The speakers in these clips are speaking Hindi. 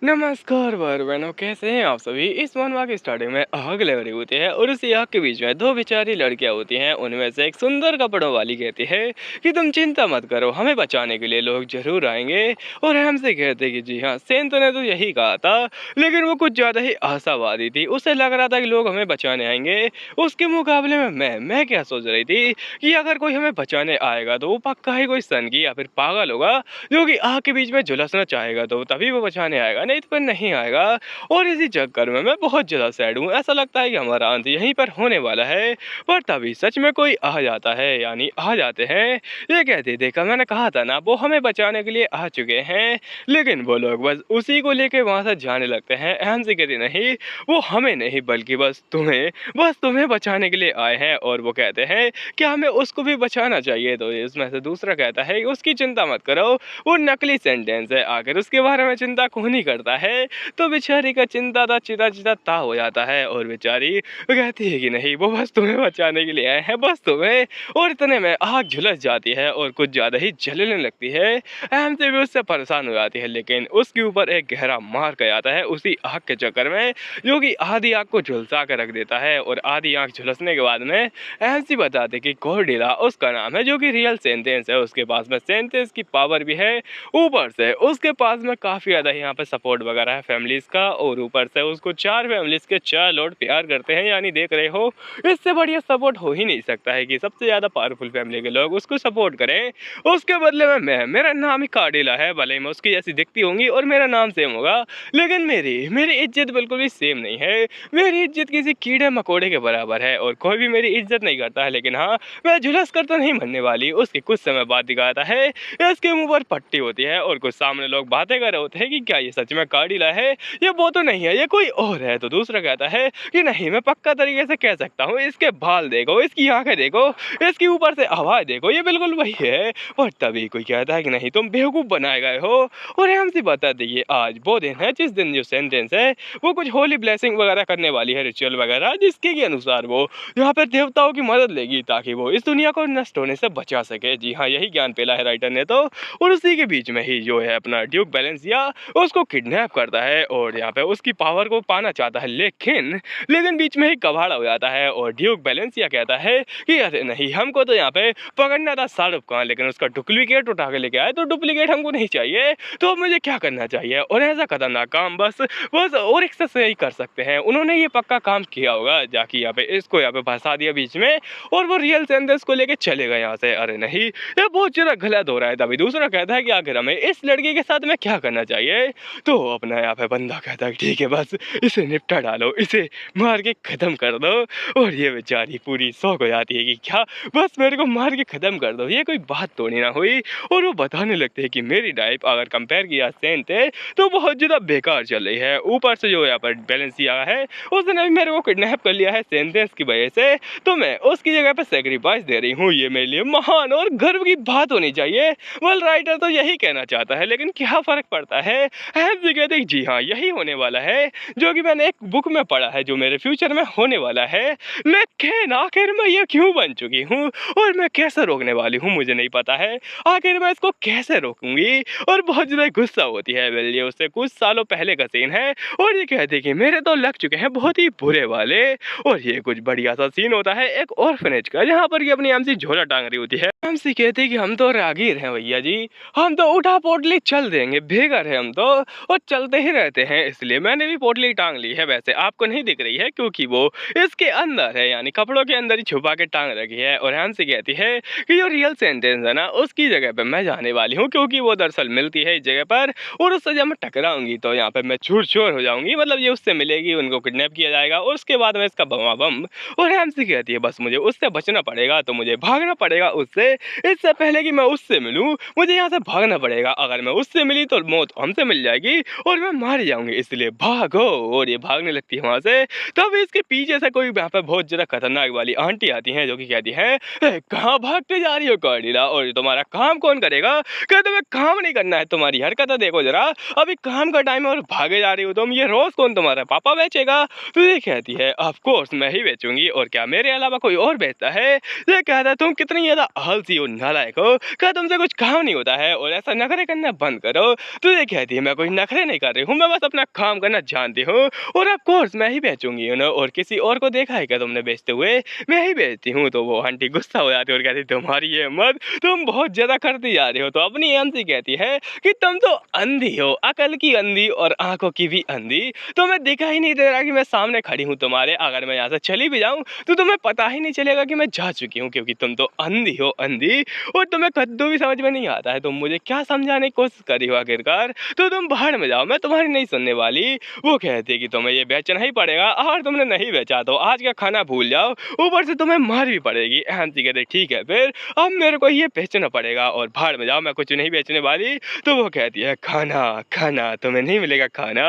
नमस्कार भाई बहनों, कैसे हैं आप सभी। इस मनवा की स्टार्टिंग में आग लग रही होती है और उसी आग के बीच में दो बेचारी लड़कियां होती हैं। उनमें से एक सुंदर कपड़ों वाली कहती है कि तुम चिंता मत करो, हमें बचाने के लिए लोग जरूर आएंगे। और हमसे कहते हैं कि जी हाँ, सेंतो ने तो यही कहा था, लेकिन वो कुछ ज्यादा ही आशावादी थी। उसे लग रहा था कि लोग हमें बचाने आएंगे। उसके मुकाबले में मैं क्या सोच रही थी कि अगर कोई हमें बचाने आएगा तो वो पक्का ही कोई सनकी या फिर पागल होगा, जो कि आग के बीच में झुलसना चाहेगा, तो तभी वो बचाने आएगा, नहीं तो फिर नहीं आएगा। और इसी चक्कर में मैं बहुत ज़्यादा सैड हूँ। ऐसा लगता है कि हमारा अंत यहीं पर होने वाला है। पर तभी सच में कोई आ जाता है, यानी आ जाते हैं। ये कहते देखा, मैंने कहा था ना, वो हमें बचाने के लिए आ चुके हैं। लेकिन वो लोग बस उसी को लेके वहाँ से जाने लगते हैं। अहम से कहते नहीं, वो हमें नहीं बल्कि बस तुम्हें बचाने के लिए आए हैं। और वो कहते हैं कि हमें उसको भी बचाना चाहिए। तो इसमें से दूसरा कहता है कि उसकी चिंता मत करो, वो नकली सेंटेंस है, आखिर उसके बारे में चिंता कौन ही करता है। तो बेचारी का चिंता था चिता चिता ता हो जाता है। और बेचारी कहती है कि नहीं, वो बस तुम्हें बचाने के लिए आए हैं, बस तुम्हें। और इतने में आग झुलस जाती है और कुछ ज्यादा ही जलने लगती है। अहम से भी उससे परेशान हो जाती है, लेकिन उसके ऊपर एक गहरा मार कर आता है उसी आग के चक्कर में, जो कि आधी आग को झुलसा कर रख देता है। और आधी आग झुलसने के बाद में अहम सी बताते कि कॉर्डेला उसका नाम है, जो कि रियल सेंटेंस है। उसके पास में सेंटेंस की पावर भी है, ऊपर से उसके पास में काफ़ी ज़्यादा यहाँ पे सपोर्ट वगैरह है फैमिलीज़ का। और ऊपर से उसको 4 फैमिलीज़ के 4 लोग प्यार करते हैं, यानी देख रहे हो, इससे बढ़िया सपोर्ट हो ही नहीं सकता है कि सबसे ज़्यादा पावरफुल फैमिली के लोग उसको सपोर्ट करें। उसके बदले में मेरा नाम ही कार्डिला है, भले ही मैं उसकी जैसी दिखती होंगी और मेरा नाम सेम होगा, लेकिन मेरी मेरी इज्जत बिल्कुल भी सेम नहीं है। मेरी इज्जत किसी कीड़े मकोड़े के बराबर है और कोई भी मेरी इज्जत नहीं करता है। लेकिन हाँ, मैं झुलस कर तो नहीं मरने वाली। उसके कुछ समय बाद दिखाता है, इसके मुंह पर पट्टी होती है और कुछ सामने लोग बातें कर रहे होते हैं कि क्या ये सच में कार्डिला है, ये वो तो नहीं है, ये कोई और है। तो दूसरा कहता है कि नहीं, मैं पक्का तरीके से कह सकता हूँ, इसके बाल देखो, इसकी आंखें देखो, इसकी ऊपर से आवाज देखो, ये बिल्कुल वही है। और तभी कोई कहता है कि नहीं, तुम बेवकूफ बनाए गए हो। और हमसे बता दीजिए, आज वो दिन है जिस दिन जो सेंटेंस है वो कुछ होली ब्लेसिंग वगैरह करने वाली है, रिचुअल वगैरह, जिसके के अनुसार वो यहाँ पर देवताओं की मदद लेगी ताकि वो इस दुनिया को नष्ट होने से बचा सके। जी हाँ, यही ज्ञान पेला है राइटर ने तो। और उसी के बीच में ही जो है अपना ड्यूक बैलेंसिया उसको किडनैप करता है और यहाँ पे उसकी पावर को पाना चाहता है। लेकिन बीच में ही कबाड़ा हो जाता है और ड्यूक बैलेंसिया कहता है कि अरे नहीं, हमको तो यहाँ पे पकड़ना था शाहरुख खान, लेकिन उसका डुप्लीकेट उठा के लेके आए, तो डुप्लीकेट हमको नहीं चाहिए। तो अब मुझे क्या करना चाहिए। और ऐसा खतरनाक काम बस बस और एक से ही कर सकते हैं। उन्होंने ये पक्का काम किया होगा, जाके यहाँ पे इसको यहाँ पे फंसा दिया बीच में और वो रियल सेंटेंस को लेके चले गए यहाँ से। अरे नहीं, ये बहुत ज्यादा गलत हो रहा है। तभी दूसरा कहता है कि आखिर हमें इस लड़की के साथ में क्या करना चाहिए। तो अपना यहाँ पे बंदा कहता है ठीक है, बस इसे निपटा डालो, इसे मार के खत्म कर दो। और ये बेचारी पूरी शौक हो जाती है कि क्या, बस मेरे को मार के खत्म कर दो, ये कोई बात थोड़ी ना हुई। और वो बताने लगते हैं कि मेरी लाइफ अगर कंपेयर किया सेंट है तो बहुत ज्यादा बेकार चल रही है। ऊपर से जो यहाँ पर बैलेंसिया है, उसने भी मेरे को किडनैप कर लिया है सेंटेंस की वजह से, तो मैं उसकी जगह पे सेक्रीफाइस दे रही हूँ। ये मेरे लिए महान और गर्व की बात होनी चाहिए। वेल, राइटर तो यही कहना चाहता है, लेकिन क्या फर्क पड़ता है। कहते हैं जी हाँ, यही होने वाला है जो कि मैंने एक बुक में पढ़ा है, जो मेरे फ्यूचर में होने वाला है। लेकिन आखिर मैं ये क्यों बन चुकी हूँ और मैं कैसे रोकने वाली हूँ, मुझे नहीं पता है। आखिर मैं इसको कैसे रोकूंगी। और बहुत ज्यादा गुस्सा होती है। वेल, ये उससे कुछ सालों पहले का सीन है और ये कहते हैं कि मेरे तो लग चुके हैं बहुत ही बुरे वाले। और ये कुछ बढ़िया सा सीन होता है एक ऑर्फनेज का, जहाँ पर ये अपनी एमसी झोला टांग रही होती है। एमसी कहती है कि हम तो रागीर हैं भैया जी, हम तो उठा पोटली चल देंगे, भेगर है हम तो, और चलते ही रहते हैं, इसलिए मैंने भी पोटली टांग ली है। वैसे आपको नहीं दिख रही है क्योंकि वो इसके अंदर है, यानी कपड़ों के अंदर ही छुपा के टांग रखी है। और एमसी कहती है कि जो रियल सेंटेंस है ना, उसकी जगह पे मैं जाने वाली हूँ, क्योंकि वो दरअसल मिलती है इस जगह पर। और उससे जब मैं टकराऊंगी तो यहाँ पे मैं चूर चूर हो जाऊंगी, मतलब ये उससे मिलेगी, उनको किडनैप किया जाएगा और उसके बाद में इसका बम बम। और एमसी कहती है बस मुझे उससे बचना पड़ेगा, तो मुझे भागना पड़ेगा उससे। इससे पहले कि मैं उससे मिलूं, मुझे यहाँ से भागना पड़ेगा। अगर मैं उससे मिली तो मौत हमसे मिल जाएगी और मैं मार जाऊंगी, इसलिए भागो। और ये भागने लगती है वहां से। तब इसके पीछे से कोई यहाँ पे बहुत ज्यादा खतरनाक वाली आंटी आती है, जो कि कहती है कहाँ भागते जा रही हो कार्डिला, और तुम्हारा काम कौन करेगा। क्या तुम्हें काम नहीं करना है, तुम्हारी हरकत देखो जरा, अभी काम का टाइम है और भागे जा रही हो तुम, ये रोज कौन तुम्हारा पापा बेचेगा। तो ये कहती है ऑफ कोर्स मैं ही बेचूंगी, और क्या मेरे अलावा कोई और बेचता है। ये कहता है तुम कितनी ज्यादा आलसी हो, नालायक हो, क्या तुमसे कुछ काम नहीं होता है, और ऐसा नखरे करना बंद करो। तो ये कहती है मैं कोई नखरे नहीं कर रही हूँ, मैं बस अपना काम करना जानती हूँ और ऑफ कोर्स मैं ही बेचूँगी उन्हें और किसी और को देखा है क्या तुमने बेचते हुए? मैं ही बेचती हूँ। तो वो आंटी गुस्सा हो जाती है और कहती है तुम्हारी ये हिम्मत, तुम बहुत ज़्यादा करती जा रही हो। तो अपनी एमसी कहती है कि तुम तो अंधी हो, अकल की अंधी और आँखों की भी अंधी। तुम्हें दिखाई नहीं दे रहा कि मैं सामने खड़ी हूँ तुम्हारे, अगर मैं यहाँ से चली भी जाऊँ तो तुम्हें पता ही नहीं चलेगा कि मैं जा चुकी हूँ, क्योंकि तुम तो अंधी हो अंधी और तुम्हें कद्दू भी समझ में नहीं आता है। तुम मुझे क्या समझाने की कोशिश कर रही हो आखिरकार? तो तुम बाहर में जाओ, मैं तुम्हारी नहीं सुनने वाली। वो कहती है कि तुम्हें ये बेचना ही पड़ेगा, अगर तुमने नहीं बेचा तो आज का खाना भूल जाओ, ऊपर से तुम्हें मार भी पड़ेगी। एमसी कहते ठीक है फिर, अब मेरे को ये बेचना पड़ेगा और बाहर में जाओ, मैं कुछ नहीं बेचने वाली। तो वो कहती है खाना खाना तुम्हें नहीं मिलेगा खाना,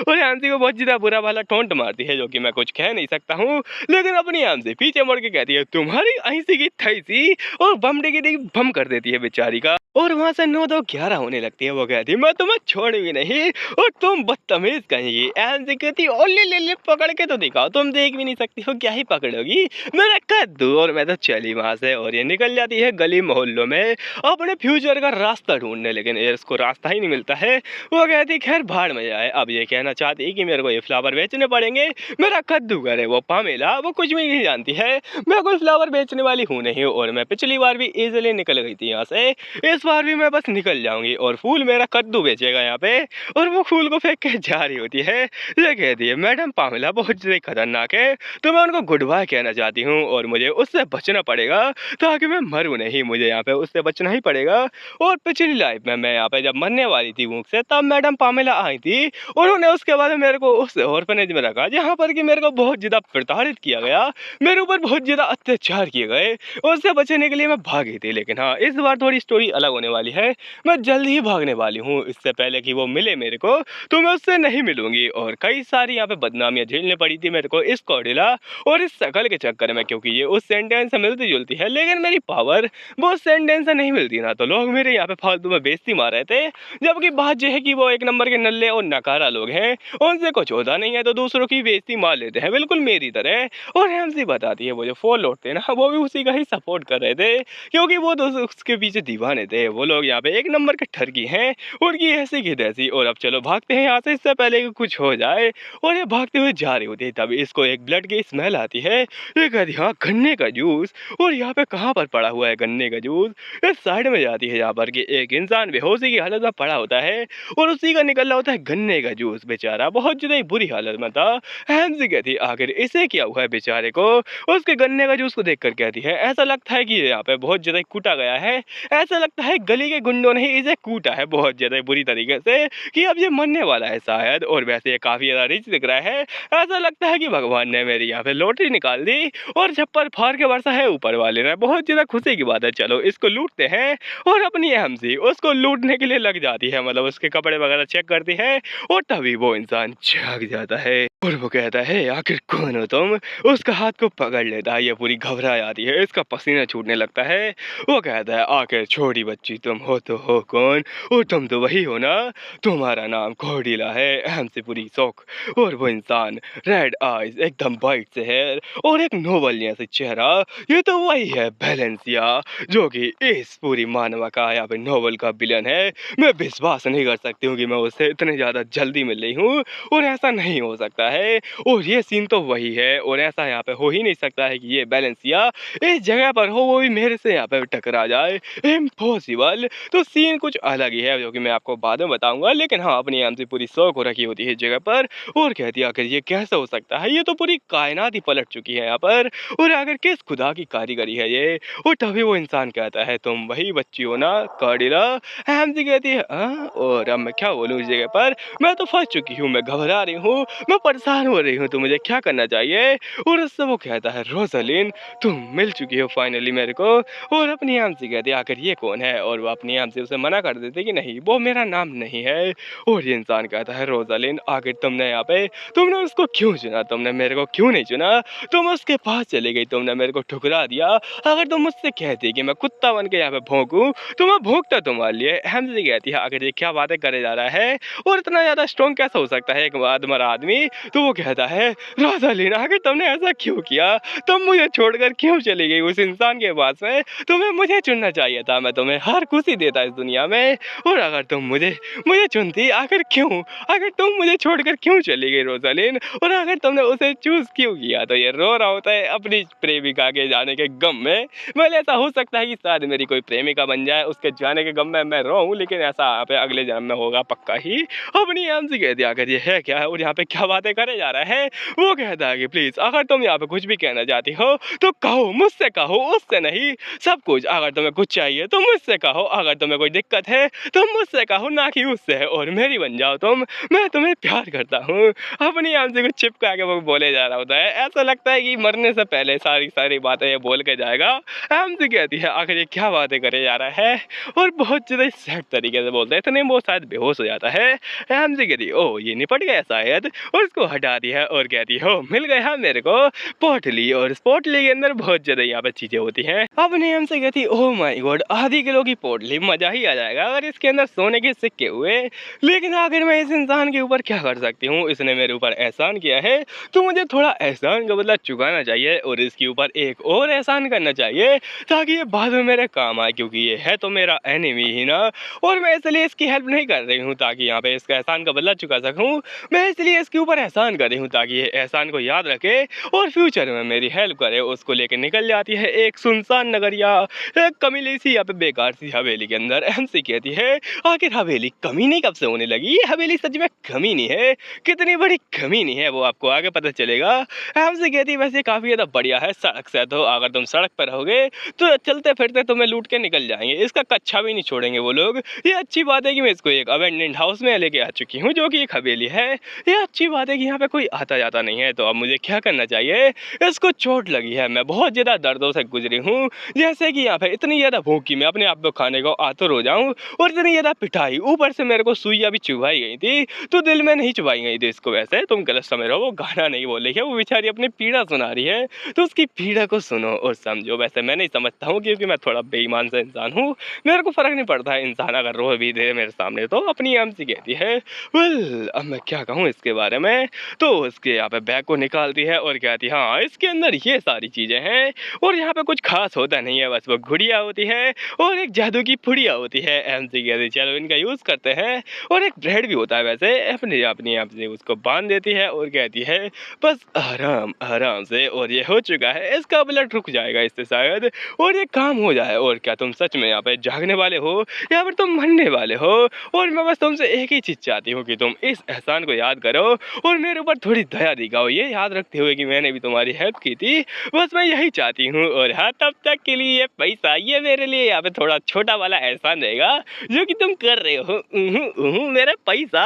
और एमसी को बहुत ज़्यादा बुरा वाला टोंट मारती है, जो कि मैं कुछ कह नहीं सकता हूँ। लेकिन अपनी एमसी पीछे मुड़ के कहती है तुम्हारी ऐसी की थैसी, और बम डिगी बम कर देती है बेचारी का, और वहाँ से 9 2 11 होने लगती है। वो कहती है मैं तुम्हें छोड़ूंगी नहीं और तुम बदतमीज कहेंगी। एमसी कहती ओ ले पकड़ के तो दिखाओ, तुम देख भी नहीं सकती हो, क्या ही पकड़ोगी मेरा कद्दू। और मैं तो चली वहाँ से और ये निकल जाती है गली मोहल्लों में अपने फ्यूचर का रास्ता ढूंढने, लेकिन ये इसको रास्ता ही नहीं मिलता है। वो कहती खैर भाड़ में जाए, अब ये कहना चाहती है कि मेरे को ये फ्लावर बेचने पड़ेंगे, मेरा कद्दू करे। वो पामेला वो कुछ भी नहीं जानती है, मैं कोई फ्लावर बेचने वाली हूँ नहीं, और मैं पिछली बार भी इजीली निकल गई थी यहाँ से, इस बार भी मैं बस निकल जाऊंगी और फूल मेरा कद्दू बेचेगा यहाँ पे। और वो फूल को फेंक के जा रही होती है। ये कहती है मैडम पामेला बहुत ज़्यादा खतरनाक है, तो मैं उनको गुड बाय कहना चाहती हूँ और मुझे उससे बचना पड़ेगा ताकि मैं मरूँ नहीं, मुझे यहाँ पे उससे बचना ही पड़ेगा। और पिछली लाइफ में मैं यहाँ पे जब मरने वाली थी भूख से, तब मैडम पामेला आई थी, उन्होंने उसके बाद मेरे को उस ऑर्फनेज में रखा जहाँ पर कि मेरे को बहुत ज़्यादा प्रताड़ित किया गया, मेरे ऊपर बहुत ज़्यादा अत्याचार किए गए, उससे बचने के लिए मैं भागी थी। लेकिन हाँ, इस बार थोड़ी स्टोरी अलग होने वाली है, मैं जल्द ही भागने वाली हूँ, इससे पहले कि वो मिले मेरे को, तो मैं उससे नहीं मिलूंगी। और कई सारी यहाँ पे बदनामियाँ झेलने पड़ी थी मेरे को इस कौडिला और इस शकल के चक्कर में, क्योंकि ये उस सेंटेंस से मिलती जुलती है, लेकिन मेरी पावर वो सेंटेंस से नहीं मिलती ना, तो लोग मेरे यहाँ पे फालतू में बेइज्जती मार रहे थे। जबकि बात यह है कि वो एक नंबर के नल्ले और नकारा लोग हैं, उनसे कुछ होता नहीं है तो दूसरों की बेइज्जती मार लेते हैं, बिल्कुल मेरी तरह। और एमसी बताती है वो जो फॉल लौटते हैं ना, वो भी उसी का ही सपोर्ट कर रहे थे, क्योंकि वो दोस्त उसके पीछे दीवाने थे। वो लोग यहाँ पे एक नंबर के ठरकी हैं, उनकी ऐसी की तैसी। और अब चलो भागते हैं यहाँ से, इससे पहले कि कुछ हो जाए। और ये भागते हुए जा रही होती है, तभी इसको एक ब्लड की स्मेल आती है। ये कहती हाँ गन्ने का जूस, और यहाँ पे कहाँ पर पड़ा हुआ है गन्ने का जूस। इस साइड में जाती है यहाँ पर कि एक इंसान बेहोशी की हालत में पड़ा होता है और उसी का निकल रहा होता है गन्ने का जूस। बेचारा बहुत ज़्यादा बुरी हालत में था। एमसी कहती आखिर इसे क्या हुआ है बेचारे को। उसके गन्ने का जूस को देखकर कहती है ऐसा लगता है कि यहाँ पे बहुत ज़्यादा कूटा गया है, ऐसा लगता है गली के गुंडों ने ही इसे कूटा है बहुत ज़्यादा बुरी तरीके से कि अब ये मरने वाला है शायद। और वैसे ये काफ़ी ज़्यादा रिच दिख रहा है, ऐसा लगता है कि भगवान ने मेरी यहाँ पे लॉटरी निकाल दी और छप्पर फाड़ के वर्षा है ऊपर वाले ने। बहुत ज़्यादा खुशी की बात है, चलो इसको लूटते हैं। और अपनी एमसी उसको लूटने के लिए लग जाती है, मतलब उसके कपड़े वगैरह चेक करती है, और तभी वो इंसान जाग जाता है और वो कहता है आखिर कौन हो तुम। उसका हाथ को पकड़ लेता है, ये पूरी घबरा जाती है, इसका पसीना छूटने लगता है। वो कहता है आखिर छोटी बच्ची तुम हो तो हो कौन, और तुम तो वही हो ना, तुम्हारा नाम कौडिला है। एमसी पूरी शौक। और वो इंसान रेड आइज, एकदम वाइट से हेयर और एक नोबल जैसा चेहरा, ये तो वही है बैलेंसिया, जो कि इस पूरी मानवा का यहाँ पे नोबल का विलन है। मैं विश्वास नहीं कर सकती हूँ कि मैं उससे इतने ज़्यादा जल्दी मिल रही हूँ, और ऐसा नहीं हो सकता है। और ये सीन तो वही है, और ऐसा यहाँ पे हो ही नहीं सकता है कि ये बैलेंसिया इस जगह पर हो, वो भी मेरे से यहाँ पे टकरा जाए, इम्पॉसिबल। तो सीन कुछ अलग ही है, जो कि मैं आपको बाद में बताऊंगा। लेकिन हाँ, अपनी एमसी पूरी शौक हो रखी होती है इस जगह पर, और कहती है आखिर ये कैसे हो सकता है, ये तो पूरी कायनात ही पलट चुकी है यहाँ पर, और आखिर किस खुदा की कारीगरी है ये। और तभी वो इंसान कहता है तुम वही बच्ची हो ना कौडिला। एमसी कहती है हाँ, और अब मैं क्या बोलूँ इस जगह पर, मैं तो फंस चुकी हूँ, मैं घबरा रही हूँ, मैं परेशान हो रही हूँ, तो मुझे क्या करना चाहिए। और उससे वो कहता है रोजलिन तुम मिल चुकी हो फाइनली मेरे को। और अपनी एमसी कहती है आखिर ये कौन है, और वो अपनी एमसी उसे मना कर देते कि नहीं वो मेरा नाम नहीं है। और ये इंसान कहता है रोजलिन आखिर तुमने यहाँ पे, तुमने उसको क्यों चुना, तुमने मेरे को क्यों नहीं चुना, तुम उसके पास चली गई, तुमने मेरे को ठुकरा दिया। अगर तुम मुझसे कहती कि मैं कुत्ता बन के यहाँ पे भौंकूं तो मैं भौंकता तुम्हारे लिए। एमसी कहती है आखिर ये क्या बातें करे जा रहा है, और इतना ज़्यादा स्ट्रॉन्ग कैसे हो सकता है एक आदमरा आदमी तो वो कहता है, रोज़ालिन आखिर तुमने ऐसा क्यों किया? तुम मुझे छोड़कर क्यों चली गई उस इंसान के पास में? तुम्हें मुझे चुनना चाहिए था, मैं तुम्हें हर खुशी देता इस दुनिया में। और अगर तुम मुझे मुझे चुनती, आखिर क्यों? आखिर तुम मुझे छोड़कर क्यों चली गई रोज़ालिन? और अगर तुमने उसे चूज़ क्यों किया? तो ये रो रहा होता है अपनी प्रेमिका के जाने के गम में। भले ऐसा हो सकता है कि शायद मेरी कोई प्रेमिका बन जाए, उसके जाने के गम में मैं रोऊँ, लेकिन ऐसा यहाँ पे अगले जन्म में होगा पक्का ही। अपनी आम से कह दिया, आखिर ये है क्या? और यहाँ पे क्या बातें करे जा रहा है? वो कहता है कि प्लीज़ अगर तुम यहाँ पे कुछ भी कहना चाहती हो तो कहो, मुझसे कहो, उससे नहीं। सब कुछ अगर तुम्हें कुछ चाहिए तो मुझसे कहो, अगर तुम्हें कोई दिक्कत है तो मुझसे कहो, ना कि उससे। और मेरी बन जाओ तुम, मैं तुम्हें प्यार करता हूँ। अपनी आम से कुछ चिपका के वो बोले जा रहा होता है। ऐसा लगता है कि मरने से पहले सारी बातें ये बोल के जाएगा। आम से कहती है, आखिर ये क्या बातें करे जा रहा है? और बहुत ज़्यादा सैड तरीके से बोलता है, इतने वो शायद बेहोश हो जाता है। आम से कहती है, ओह ये निपट गया शायद। और उसको हटाती है और कहती है, हो मिल गया मेरे को पोटली। और इस पोटली के अंदर बहुत ज़्यादा यहाँ पे चीज़ें होती हैं। अपने हम से कहती, ओह माय गॉड, आधी किलो की पोटली, मज़ा ही आ जाएगा अगर इसके अंदर सोने के सिक्के हुए। लेकिन आखिर मैं इस इंसान के ऊपर क्या कर सकती हूँ? इसने मेरे ऊपर एहसान किया है तो मुझे थोड़ा एहसान का बदला चुकाना चाहिए और इसके ऊपर एक और एहसान करना चाहिए ताकि ये बाद में मेरे काम आए, क्योंकि ये है तो मेरा एनिमी ही ना। और मैं इसलिए इसकी हेल्प नहीं कर रही हूँ ताकि यहाँ पे इसका एहसान का बदला चुका सकूँ। मैं इसलिए इसके ऊपर एहसान कर रही हूँ ताकि ये एहसान को याद रखे और फ्यूचर में मेरी हेल्प करे। उसको लेकर निकल जाती है एक सुनसान नगर या एक कमीली सी या पे बेकार सी हवेली के अंदर। एमसी कहती है, आखिर हवेली कमीनी कब से होने लगी? ये हवेली सच में कमीनी है, कितनी बड़ी कमीनी है वो आपको आगे पता चलेगा। एमसी कहती है, वैसे काफ़ी ज़्यादा बढ़िया है सड़क से, तो अगर तुम सड़क पर रहोगे तो चलते फिरते तुम्हें लूट के निकल जाएंगे, इसका कच्चा भी नहीं छोड़ेंगे वो लोग। ये अच्छी बात है कि मैं इसको एक अबेंडेंड हाउस में लेके आ चुकी हूँ जो कि एक हवेली है। ये अच्छी बात है कि यहाँ पे कोई आता जाता नहीं है। तो अब मुझे क्या करना चाहिए? इसको चोट लगी है, मैं बहुत ज़्यादा दर्दों से गुजरी हूँ, जैसे कि यहाँ पे इतनी ज़्यादा भूख की मैं अपने आप को खाने को आतुर हो जाऊँ और इतनी ज़्यादा पिटाई, ऊपर से मेरे को सुइयाँ भी चुभाई गई थी तो दिल में नहीं चुभाई गई थी इसको। वैसे तुम गलत समझ रहे हो, वो गाना नहीं बोल रही है, वो बेचारी अपनी पीड़ा सुना रही है, तो उसकी पीड़ा को सुनो और समझो। वैसे मैं नहीं समझता हूँ क्योंकि मैं थोड़ा बेईमान सा इंसान हूँ, मेरे को फ़र्क नहीं पड़ता है इंसान अगर रो भी दे मेरे सामने तो। अपनी आम सी कहती है, वेल अब मैं क्या कहूँ इसके बारे में। तो उसके यहाँ पे बैग को निकालती है और कहती है, हाँ इसके अंदर ये सारी चीज़ें हैं और यहाँ पे कुछ खास होता नहीं है, बस वो गुड़िया होती है और एक जादू की पुड़िया होती है। एमसी कहती, चलो इनका यूज़ करते हैं। और एक ब्रेड भी होता है वैसे। अपने अपनी आप से उसको बांध देती है और कहती है, बस आराम आराम से, और ये हो चुका है, इसका ब्लड रुक जाएगा इससे शायद और ये काम हो जाए। और क्या तुम सच में यहाँ पे जागने वाले हो या फिर तुम मरने वाले हो? और मैं बस तुमसे एक ही चीज़ चाहती हूँ कि तुम इस एहसान को याद करो और मेरे ऊपर थोड़ी दया दिखाओ, ये याद रखते हुए कि मैंने भी तुम्हारी हेल्प की थी, बस मैं यही चाहती हूँ। और हाँ, तब तक के लिए ये पैसा, ये मेरे लिए यहाँ पे थोड़ा छोटा वाला एहसान रहेगा जो कि तुम कर रहे हो। मेरा पैसा।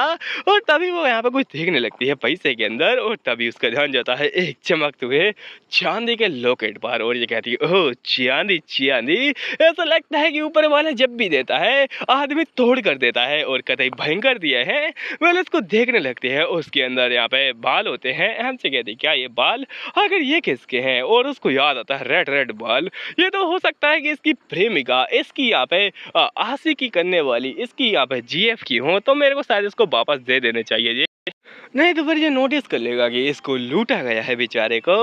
और तभी वो यहाँ पे कुछ देखने लगती है पैसे के अंदर और तभी उसका ध्यान जाता है एक चमकते हुए चांदी के लॉकेट पर। और ये कहती है, ओह चांदी चांदी। ऐसा लगता है कि ऊपर वाला जब भी देता है आदमी तोड़ कर देता है और कतई भयंकर दिया है। वेल उसको देखने लगती है, उसके अंदर यहाँ पे बाल होते हैं। हमसे कहती, क्या ये बाल अगर ये किसके हैं? और उसको याद आता है रेड रेड बाल, ये तो हो सकता है कि इसकी प्रेमिका, इसकी यहाँ पे आशिकी करने वाली, इसकी यहाँ पे जीएफ की हो, तो मेरे को शायद इसको वापस दे देने चाहिए जी, नहीं तो फिर ये नोटिस कर लेगा कि इसको लूटा गया है बेचारे को।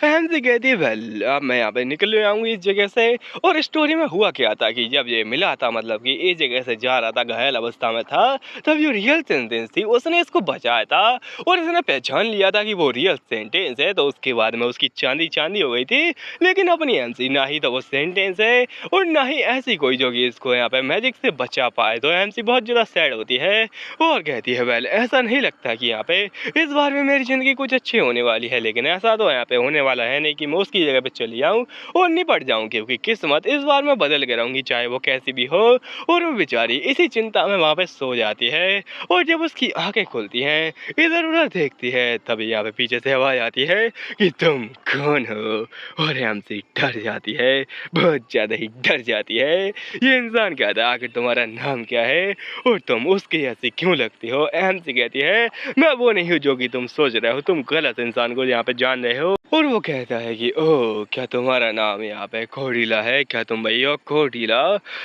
हमसे कहती है, वेल अब मैं यहाँ पे निकल आऊँगी इस जगह से। और स्टोरी में हुआ क्या था कि जब ये मिला था, मतलब कि इस जगह से जा रहा था, घायल अवस्था में था, तब जो रियल सेंटेंस थी उसने इसको बचाया था और इसने पहचान लिया था कि वो रियल सेंटेंस है। तो उसके बाद में उसकी चांदी चांदी हो गई थी। लेकिन अपनी एमसी ना ही तो वो सेंटेंस है और ना ही ऐसी कोई जो कि इसको यहाँ पे मैजिक से बचा पाए। तो एमसी बहुत ज़्यादा सैड होती है और कहती है, वेल ऐसा नहीं लगता कि यहाँ पे इस बार में मेरी ज़िंदगी कुछ अच्छी होने वाली है। लेकिन ऐसा तो यहाँ पे होने वाला है नहीं कि मैं उसकी जगह पे चली जाऊँ और निपट जाऊँ, क्योंकि किस्मत इस बार मैं बदल के रहूँगी चाहे वो कैसी भी हो। और वो बेचारी इसी चिंता में वहाँ पे सो जाती है और जब उसकी आंखें खुलती हैं, इधर उधर देखती है, तभी यहाँ पे पीछे से आवाज़ आती है कि तुम कौन हो? और हमसे डर जाती है, बहुत ज़्यादा ही डर जाती है। ये इंसान क्या था, आखिर तुम्हारा नाम क्या है और तुम उसकी ऐसी क्यों लगती हो? एमसी कहती है, मैं वो नहीं हूँ जो कि तुम सोच रहे हो, तुम गलत इंसान को यहाँ पे जान रहे हो। और वो कहता है कि ओह! क्या तुम्हारा नाम यहाँ पे कोडिला है? क्या तुम वही हो कोडिला?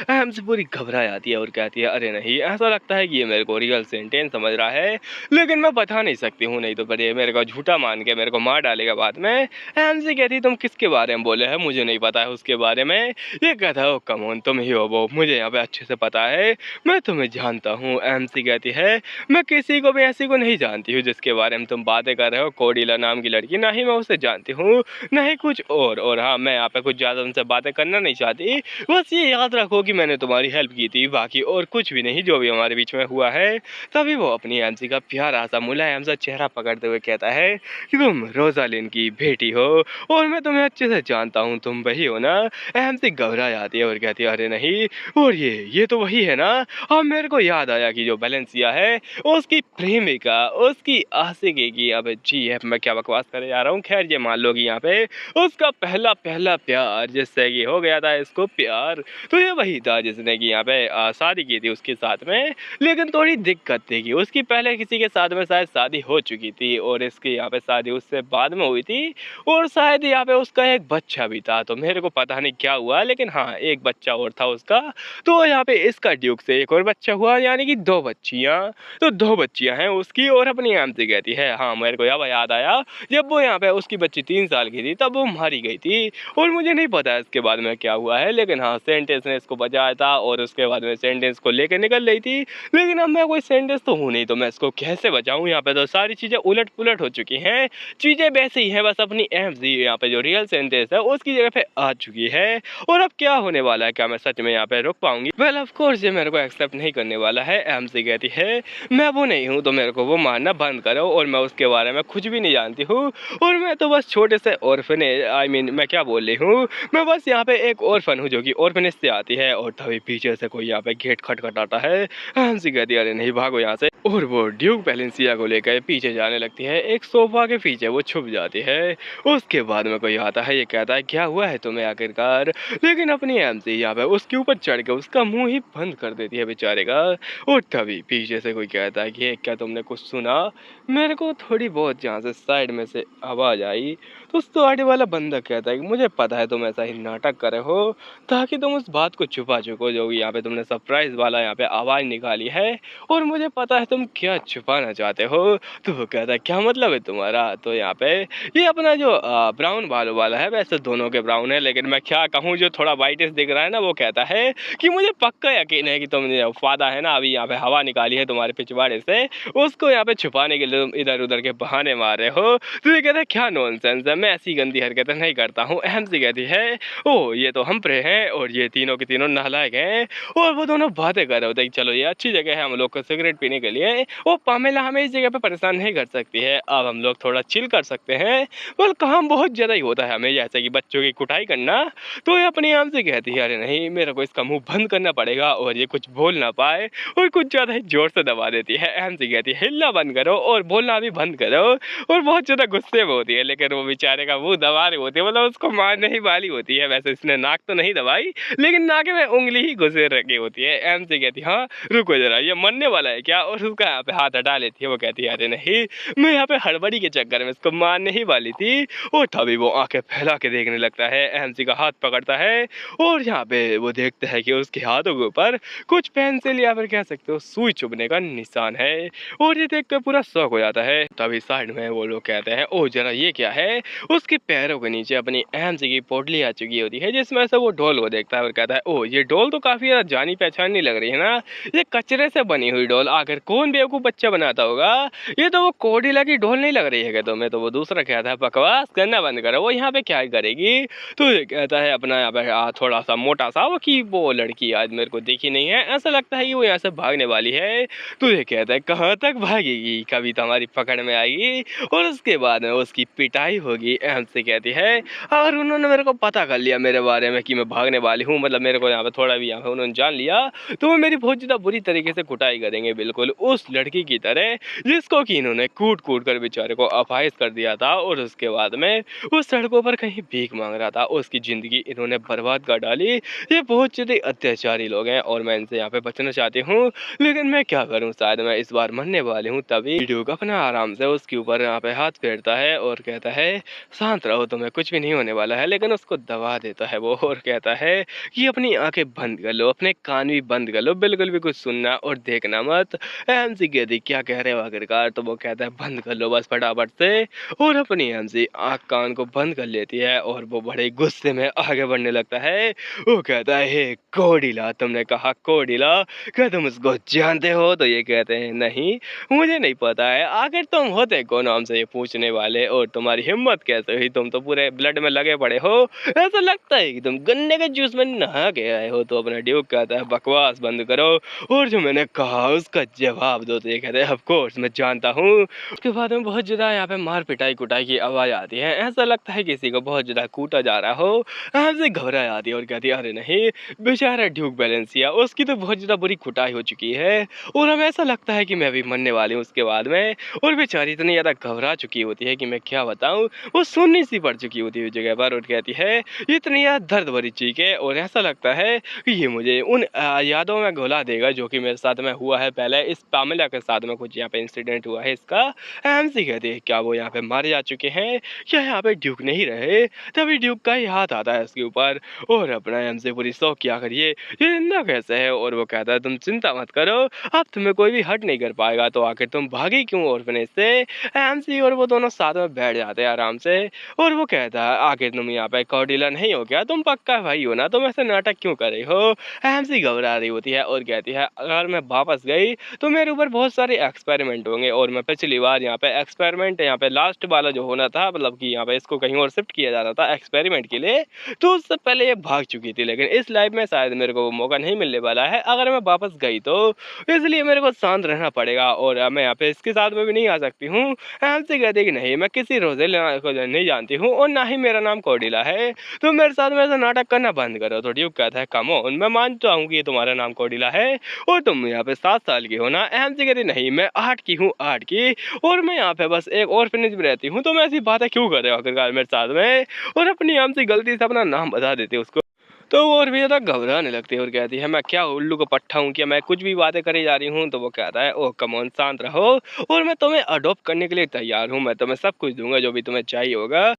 से पूरी घबरा जाती है और कहती है अरे नहीं, ऐसा लगता है कि ये मेरे को रियल सेंटेंस समझ रहा है, लेकिन मैं बता नहीं सकती हूँ, नहीं तो फिर ये मेरे को झूठा मान के मेरे को मार डालेगा बाद में। से कहती है तुम किसके बारे में बोले हैं? मुझे नहीं पता है उसके बारे में। ये कहता है ओह कम ऑन तुम ही हो वो, मुझे यहाँ पे अच्छे से पता है, मैं तुम्हें जानता हूँ। से कहती है मैं किसी को भी ऐसी को नहीं जानती हूँ जिसके बारे में तुम बातें कर रहे हो, कोडिला नाम की लड़की, ना ही मैं उसे जानती हूँ, ना ही कुछ और हाँ, मैं यहाँ पे कुछ ज़्यादा उनसे बातें करना नहीं चाहती, बस ये याद रखो कि मैंने तुम्हारी हेल्प की थी, बाकी और कुछ भी नहीं जो भी हमारे बीच में हुआ है। तभी वो अपनी एमसी का प्यारा सा मुलायम सा चेहरा पकड़ते हुए कहता है कि तुम रोजालिन की बेटी हो और मैं तुम्हें अच्छे से जानता हूँ, तुम वही हो ना? एमसी घबरा जाती है और कहती है अरे नहीं, और ये तो वही है ना? अब मेरे को याद आया कि जो बैलेंसिया है उसकी प्रेमिका, उसकी आशिकी की, अब जी है मैं क्या बकवास करे जा रहा हूँ, खैर ये मान लो कि यहाँ पे उसका पहला पहला प्यार जिससे कि हो गया था इसको प्यार, तो ये वही था जिसने कि यहाँ पे शादी की थी उसके साथ में, लेकिन थोड़ी दिक्कत थी कि उसकी पहले किसी के साथ में शायद शादी हो चुकी थी और इसकी यहाँ पे शादी उससे बाद में हुई थी और शायद यहाँ पे उसका एक बच्चा भी था, तो मेरे को पता नहीं क्या हुआ, लेकिन हाँ एक बच्चा और था उसका, तो यहाँ पे इसका ड्यूक से एक और बच्चा हुआ, यानी कि दो बच्चियाँ, तो दो बच्चियां हैं उसकी और अपनी आम से कहती है हाँ मेरे को याद आया, जब वो यहाँ पे उसकी बच्ची 3 साल की थी तब वो मारी गई थी और मुझे नहीं पता इसके बाद में क्या हुआ है, लेकिन हाँ सेंटेंस ने इसको बचाया था और उसके बाद में सेंटेंस को लेकर निकल रही थी, लेकिन अब मैं कोई सेंटेंस तो हूँ नहीं, तो मैं इसको कैसे बचाऊँ? यहाँ पे तो सारी चीज़ें उलट पुलट हो चुकी हैं, चीज़ें वैसे ही हैं, बस अपनी एम सी यहाँ पे जो रियल सेंटेंस है उसकी जगह पे आ चुकी है। और अब क्या होने वाला है, क्या मैं सच में यहाँ पे रुक पाऊंगी? वेल ऑफ कोर्स ये मेरे को एक्सेप्ट नहीं करने वाला है। एम सी कहती है मैं वो नहीं हूँ, तो मेरे को वो मारना बंद करो और मैं उसके बारे में कुछ भी नहीं जानती हूँ और मैं तो बस छोटे से ऑर्फनेज, आई मीन मैं क्या बोल रही हूँ, मैं बस यहाँ पे एक ऑर्फन हूँ जो कि ऑर्फनेज से आती है। और तभी पीछे से कोई यहाँ पे गेट खटखटाता है। हंसी कहती है अरे नहीं भागो यहाँ से, और वो ड्यूक बैलेंसिया को लेकर पीछे जाने लगती है, एक सोफा के पीछे वो छुप जाती है। उसके बाद में कोई आता है, ये कहता है क्या हुआ है तुम्हें आखिरकार, लेकिन अपनी एमसी यहाँ पे उसके ऊपर चढ़ के उसका मुंह ही बंद कर देती है बेचारे का। और तभी पीछे से कोई कहता है कि क्या तुमने कुछ सुना? मेरे को थोड़ी बहुत जहाँ से साइड में से आवाज़ आई, तो उस आगे वाला बंदा कहता है कि मुझे पता है तुम ऐसा ही नाटक करे हो ताकि तुम उस बात को छुपा चुको जो यहाँ पे तुमने सरप्राइज वाला यहाँ पे आवाज़ निकाली है, और मुझे पता है तुम क्या छुपाना चाहते हो। तो वो कहता है क्या मतलब है तुम्हारा? तो यहाँ पे ये अपना जो ब्राउन बालों वाला है, वैसे दोनों के ब्राउन है, लेकिन मैं क्या कहूँ जो थोड़ा वाइटिश दिख रहा है ना, वो कहता है कि मुझे पक्का यकीन है कि तुमने फादा है ना अभी यहाँ पे हवा निकाली है तुम्हारे पिछवाड़े से, उसको यहाँ पे छुपाने के लिए तुम इधर उधर के बहाने मार रहे हो। तो ये कहता है क्या नॉनसेंस है, मैं ऐसी गंदी हरकतें नहीं करता हूँ। अहम सी कहती है ओह ये तो हम प्रे हैं और ये तीनों के तीनों नालायक हैं, और वो दोनों बातें कर रहे होते हैं कि चलो ये अच्छी जगह है हम लोग को सिगरेट पीने के लिए, वो पामेला हमें इस जगह पे परेशान नहीं कर सकती है, अब हम लोग थोड़ा चिल कर सकते हैं। पर काम बहुत ज़्यादा ही होता है हमें, जैसे कि बच्चों की कुटाई करना। तो ये अपनी आम से कहती है अरे नहीं मेरे को इसका मुंह बंद करना पड़ेगा और ये कुछ बोल ना पाए, और कुछ ज़्यादा ही जोर से दबा देती है। अहम से कहती है हिलना बंद करो और बोलना भी बंद करो, और बहुत ज़्यादा गुस्से में होती है, लेकिन वो बेचारे का मुंह दबा रही होती है, मतलब उसको मारने ही वाली होती है। वैसे इसने नाक तो नहीं दबाई, लेकिन नाक में उंगली ही घुसे रखी होती है। अहम से कहती है हाँ रुको जरा ये मरने वाला है क्या, और उसका यहाँ पे हाथ हटा लेती है। वो कहती है अरे नहीं मैं यहाँ पे हड़बड़ी के चक्कर में इसको मारने ही वाली थी। और तभी वो आंखें फैला के देखने लगता है, अहम सी का हाथ पकड़ता है और यहाँ पे वो देखता है कि उसके हाथों के ऊपर कुछ पेंसिल या फिर कह सकते हो सुई चुभने का निशान है, और ये देख कर पूरा शौक हो जाता है। तभी साइड में वो लोग कहते हैं ओह जरा ये क्या है, उसके पैरों के नीचे अपनी अहम सी की पोटली आ चुकी होती है, जिसमें से वो डॉल को देखता है और कहता है ओह ये डॉल तो काफी ज्यादा जानी पहचानी लग रही है ना, ये कचरे से बनी हुई डॉल, आखिर कौन बेवकूफ बच्चा बनाता होगा, ये तो वो कोडिला की डॉल नहीं लग रही है क्या तुम्हें? तो वो दूसरा कहता है बकवास करना बंद करो, वो यहाँ पे क्या करेगी? तो ये कहता है अपना यहाँ पे थोड़ा सा मोटा सा वो कि वो लड़की आज मेरे को देखी नहीं है, ऐसा लगता है कि वो यहाँ से भागने वाली है। तो ये कहता है कहाँ तक भागेगी, कभी तो हमारी पकड़ में आएगी और उसके बाद में उसकी पिटाई होगी। अहम से कहती है अगर उन्होंने मेरे को पता कर लिया मेरे बारे में कि मैं भागने वाली हूँ, मतलब मेरे को यहाँ पे थोड़ा भी यहाँ पे उन्होंने जान लिया, तो वो मेरी बहुत ज़्यादा बुरी तरीके से कुटाई करेंगे, बिल्कुल उस लड़की की तरह जिसको कि इन्होंने कूट कूट कर बेचारे को अपाहिज कर दिया था, और उसके बाद में वो सड़कों पर कहीं भीख मांग रहा था, उसकी ज़िंदगी इन्होंने बर्बाद कर डाली। ये बहुत ज़्यादा अत्याचारी लोग हैं और मैं इनसे यहाँ पे बचना चाहती हूँ, लेकिन मैं क्या करूँ, शायद मैं इस बार मरने वाली हूँ। तभी ड्यूक अपना आराम से उसके ऊपर यहाँ पे हाथ फेरता है और कहता है शांत रहो, तुम्हें कुछ भी नहीं होने वाला है। लेकिन उसको दबा देता है वो और कहता है कि अपनी आँखें बंद कर लो, अपने कान भी बंद कर लो, बिल्कुल भी कुछ सुनना और देखना मत। एमसी कहती क्या कह रहे हो आखिरकार? तो वो कहता है बंद कर लो बस फटाफट से, और अपनी एमसी आँख कान को बंद कर लेती है और वो बड़े गुस्से में आगे बढ़ने लगता है। वो कहता है हे कोडिला, तुमने कहा कोडिला, क्या तुम उसको जानते हो? तो ये कहते हैं नहीं, मुझे नहीं पता है। आखिर तुम होते कौन हमसे ये पूछने वाले, और तुम्हारी हिम्मत कैसे हुई? तुम तो पूरे ब्लड में लगे पड़े हो, ऐसा लगता है कि तुम गन्ने के जूस में नहा के आए हो। तो अपना ड्यूक कहता है बकवास बंद करो और जो मैंने कहा उसका जवाब दो। तो ये कहते हैं ऑफ कोर्स मैं जानता हूँ। उसके बाद में बहुत ज़्यादा यहाँ पे मार पिटाई कुटाई की आवाज़ आती है, ऐसा लगता है किसी को बहुत ज़्यादा कूटा जा रहा हो। हमसे घबरा जाती है और कहती है अरे नहीं, बेचारा ड्यूक बैलेंसिया, उसकी तो बहुत ज़्यादा बुरी कुटाई हो चुकी है और हमें ऐसा लगता है कि मैं भी मरने वाली हूँ उसके बाद में। और बेचारी इतनी ज़्यादा घबरा चुकी होती है कि मैं क्या बताऊँ, वो सुन्नी सी पड़ चुकी होती है उस जगह पर और कहती है इतनी ज़्यादा दर्द भरी चीखें, और ऐसा लगता है कि ये मुझे उन यादों में घुला देगा जो कि मेरे साथ में हुआ है पहले। इस पामेला के साथ में कुछ यहाँ पे इंसिडेंट हुआ है इसका। एमसी कहती है क्या वो यहाँ पे मारे जा चुके हैं, क्या यहाँ पे ड्यूक नहीं रहे? तभी ड्यूक का ही हाथ आता है उसके ऊपर और अपना एमसी पूरी शौक किया करिए ये जिंदा कैसे है। और वो कहता है तुम चिंता मत करो, अब तुम्हें कोई भी हट नहीं कर पाएगा। तो आखिर तुम भागी क्यों ऑर्फनेज से? एमसी और वो दोनों साथ में बैठ जाते हैं आराम से और वो कहता है आखिर तुम यहाँ पे कॉर्डिला नहीं हो क्या? तुम पक्का भाई हो ना? तुम ऐसे नाटक क्यों कर रही हो? एमसी घबरा रही होती है और कहती है अगर मैं वापस गई तो मेरे ऊपर बहुत सारे एक्सपेरिमेंट होंगे, और मैं पिछली बार यहाँ पे एक्सपेरिमेंट यहाँ पे लास्ट वाला जो होना था, मतलब कि यहाँ पे इसको कहीं और शिफ्ट किया जाना था एक्सपेरिमेंट के लिए, तो उससे पहले ये भाग चुकी थी। लेकिन इस लाइफ में शायद मेरे को वो मौका नहीं मिलने वाला है अगर मैं वापस गई तो, इसलिए मेरे को शांत रहना पड़ेगा और मैं यहाँ पे इसके साथ में भी नहीं आ सकती हूँ। एमसी कहती कि नहीं, मैं किसी रोजेला को नहीं जानती हूँ और ना ही मेरा नाम कोडिला है, तो मेरे साथ में ऐसा नाटक करना बंद करो। तो ड्यूक कहता है कम ऑन, मैं मानता हूँ कि ये तुम्हारा नाम कोडिला है और तुम यहाँ पे 7 साल की हो ना? एमसी कहती नहीं, मैं 8 की हूँ, 8 की, और मैं यहाँ पे बस एक ऑर्फनेज में रहती हूँ, तो मैं ऐसी बातें क्यों कर रहे हो आखिरकार मेरे साथ में? और अपनी एमसी गलती से अपना नाम बता देती है उसको। तो वो और भी ज़्यादा घबराने लगती है और कहती है मैं क्या उल्लू का पट्टा हूँ, क्या मैं कुछ भी बातें करी जा रही हूँ? तो वो कहता है ओह कम ऑन शांत रहो और मैं तुम्हें अडॉप्ट करने के लिए तैयार हूँ, मैं तुम्हें सब कुछ दूंगा जो भी तुम्हें चाहिए होगा।